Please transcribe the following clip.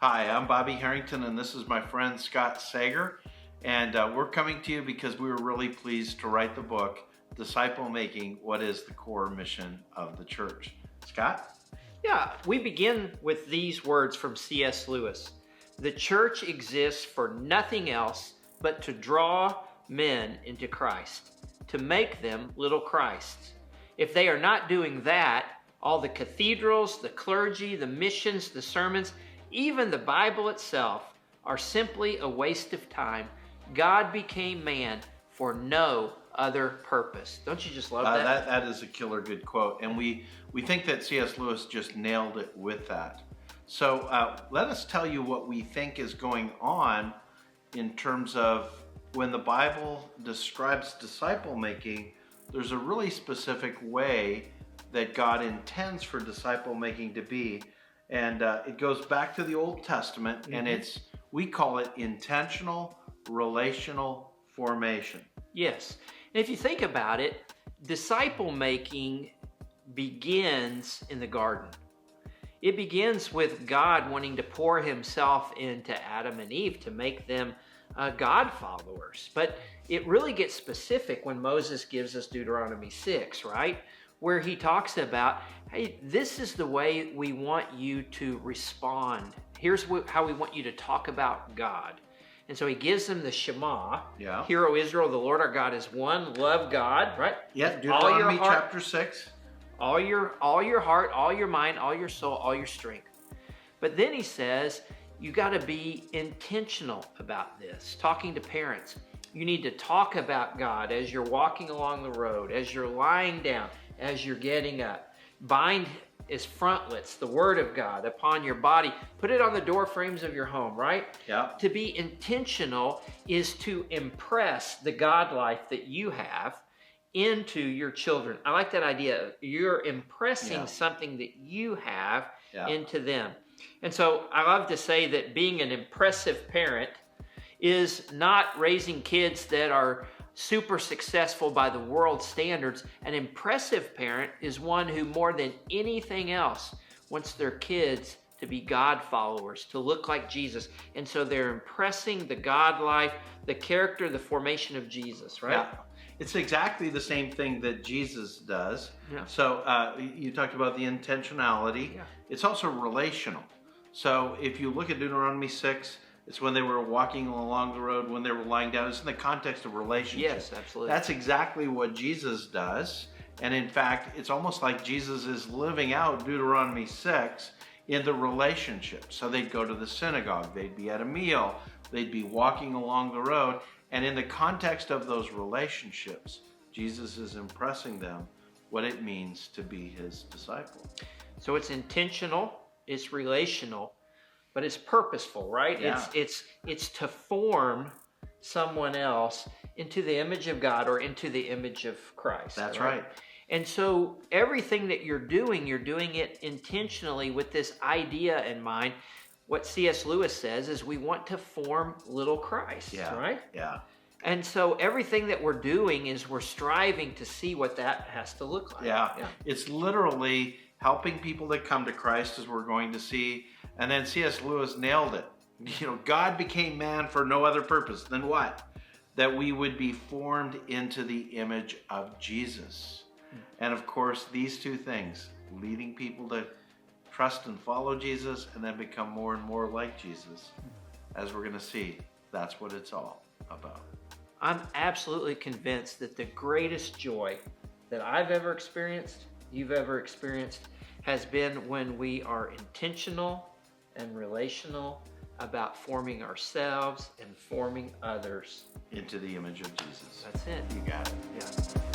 Hi, I'm Bobby Harrington, and this is my friend Scott Sager. And we're coming to you because we were really pleased to write the book, Disciple Making, What is the Core Mission of the Church? Scott? Yeah, we begin with these words from C.S. Lewis. The church exists for nothing else but to draw men into Christ, to make them little Christs. If they are not doing that, all the cathedrals, the clergy, the missions, the sermons, even the Bible itself are simply a waste of time. God became man for no other purpose. Don't you just love that? That is a killer good quote. And we think that C.S. Lewis just nailed it with that. So let us tell you what we think is going on in terms of when the Bible describes disciple making, there's a really specific way that God intends for disciple making to be. And it goes back to the Old Testament, and we call it intentional relational formation. Yes. And if you think about it, disciple making begins in the garden. It begins with God wanting to pour himself into Adam and Eve to make them God followers. But it really gets specific when Moses gives us Deuteronomy 6, right? Where he talks about, hey, this is the way we want you to respond. Here's how we want you to talk about God. And so he gives them the Shema. Yeah. Hear, O Israel, the Lord our God is one. Love God, right? Yeah, Deuteronomy chapter 6. All your heart, all your mind, all your soul, all your strength. But then he says, you got to be intentional about this. Talking to parents, you need to talk about God as you're walking along the road, as you're lying down, as you're getting up. Bind as frontlets the word of God upon your body. Put it on the door frames of your home, right? Yeah. To be intentional is to impress the God life that you have into your children. I like that idea. You're impressing something that you have into them. And so I love to say that being an impressive parent is not raising kids that are super successful by the world standards. An impressive parent is one who more than anything else wants their kids to be God followers, to look like Jesus. And so they're impressing the God life, the character, the formation of Jesus, right? Yeah. It's exactly the same thing that Jesus does. Yeah. So you talked about the intentionality. Yeah. It's also relational. So if you look at Deuteronomy 6, it's when they were walking along the road, when they were lying down. It's in the context of relationship. Yes, absolutely. That's exactly what Jesus does. And in fact, it's almost like Jesus is living out Deuteronomy 6 in the relationship. So they'd go to the synagogue, they'd be at a meal, they'd be walking along the road. And in the context of those relationships, Jesus is impressing them what it means to be his disciple. So it's intentional, it's relational, but it's purposeful, right? Yeah. It's to form someone else into the image of God or into the image of Christ. That's right. And so everything that you're doing it intentionally with this idea in mind. What C.S. Lewis says is we want to form little Christ, right? Yeah. And so everything that we're doing is we're striving to see what that has to look like. Yeah. It's literally helping people to come to Christ, as we're going to see. And then C.S. Lewis nailed it. You know, God became man for no other purpose than what? That we would be formed into the image of Jesus. And of course, these two things, leading people to trust and follow Jesus and then become more and more like Jesus, as we're going to see, that's what it's all about. I'm absolutely convinced that the greatest joy that I've ever experienced, you've ever experienced, has been when we are intentional and relational about forming ourselves and forming others into the image of Jesus. That's it. You got it. Yeah.